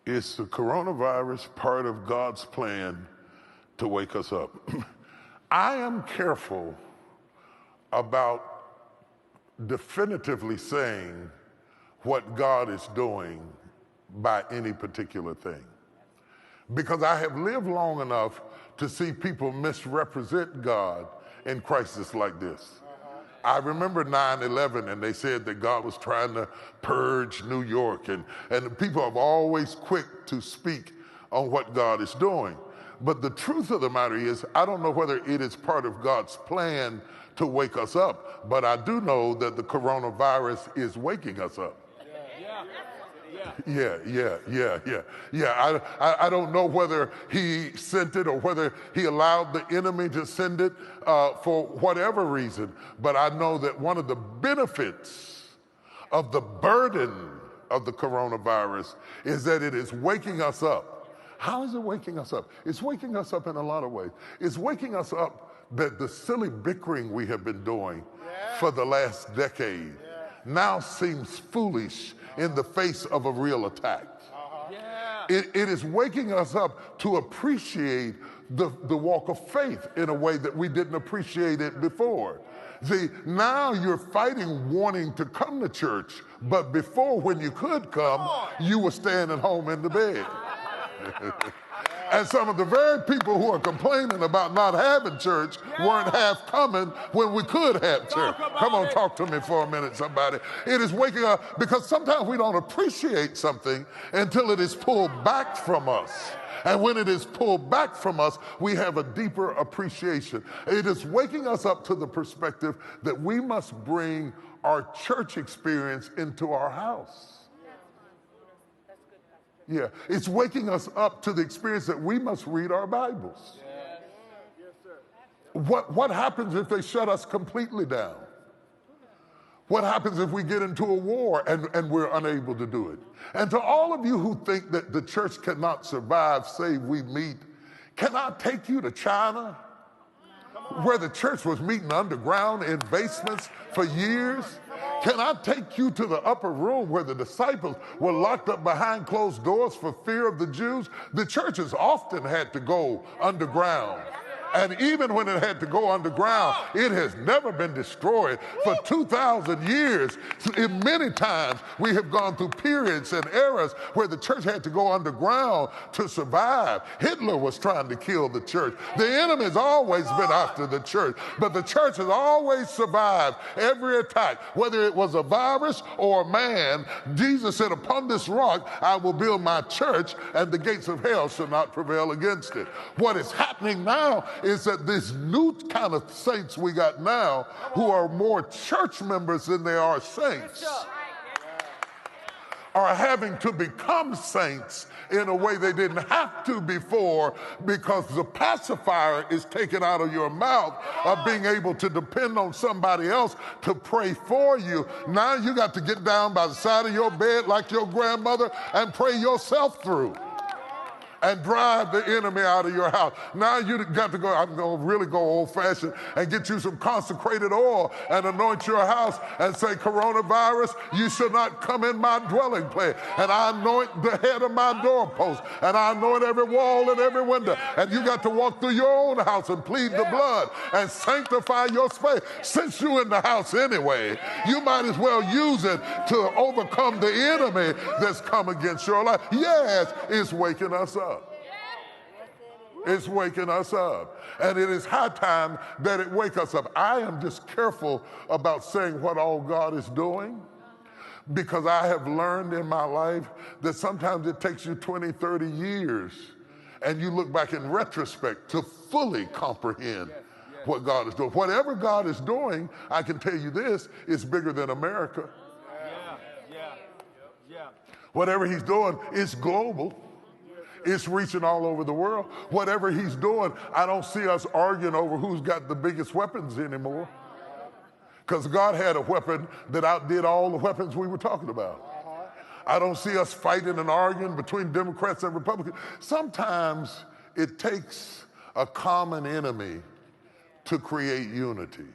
Is the coronavirus part of God's plan to wake us up? I am careful about definitively saying what God is doing by any particular thing, because I have lived long enough to see people misrepresent God in crises like this. I remember 9/11, and they said that God was trying to purge New York, and people are always quick to speak on what God is doing. But the truth of the matter is, I don't know whether it is part of God's plan to wake us up, but I do know that the coronavirus is waking us up. I don't know whether he sent it or whether he allowed the enemy to send it for whatever reason. But I know that one of the benefits of the burden of the coronavirus is that it is waking us up. How is it waking us up? It's waking us up in a lot of ways. It's waking us up that the silly bickering we have been doing for the last decade now seems foolish in the face of a real attack. It is waking us up to appreciate the walk of faith in a way that we didn't appreciate it before. See, now you're fighting wanting to come to church, but before, when you could come, you were staying at home in the bed. And some of the very people who are complaining about not having church weren't half coming when we could have church. Come on, talk to me for a minute, somebody. It is waking up, because sometimes we don't appreciate something until it is pulled back from us. And when it is pulled back from us, we have a deeper appreciation. It is waking us up to the perspective that we must bring our church experience into our house. Yeah, it's waking us up to the experience that we must read our Bibles. What happens if they shut us completely down? What happens if we get into a war and we're unable to do it? And to all of you who think that the church cannot survive save we meet, can I take you to China, where the church was meeting underground in basements for years? Can I take you to the upper room where the disciples were locked up behind closed doors for fear of the Jews? The churches often had to go underground. And even when it had to go underground, it has never been destroyed for 2,000 years. Many times we have gone through periods and eras where the church had to go underground to survive. Hitler was trying to kill the church. The enemy's always been after the church, but the church has always survived every attack, whether it was a virus or a man. Jesus said, upon this rock I will build my church, and the gates of hell shall not prevail against it. What is happening now is that this new kind of saints we got now, who are more church members than they are saints, are having to become saints in a way they didn't have to before, because the pacifier is taken out of your mouth of being able to depend on somebody else to pray for you. Now you got to get down by the side of your bed like your grandmother and pray yourself through and drive the enemy out of your house. Now you got to go, I'm going to really go old-fashioned and get you some consecrated oil and anoint your house and say, coronavirus, you shall not come in my dwelling place. And I anoint the head of my doorpost, and I anoint every wall and every window. And you got to walk through your own house and plead the blood and sanctify your space. Since you're in the house anyway, you might as well use it to overcome the enemy that's come against your life. Yes, it's waking us up. It's waking us up. And it is high time that it wake us up. I am just careful about saying what all God is doing, because I have learned in my life that sometimes it takes you 20, 30 years, and you look back in retrospect to fully comprehend what God is doing. Whatever God is doing, I can tell you this, is bigger than America. Whatever he's doing is global. It's reaching all over the world. Whatever he's doing, I don't see us arguing over who's got the biggest weapons anymore, because God had a weapon that outdid all the weapons we were talking about. I don't see us fighting and arguing between Democrats and Republicans. Sometimes it takes a common enemy to create unity.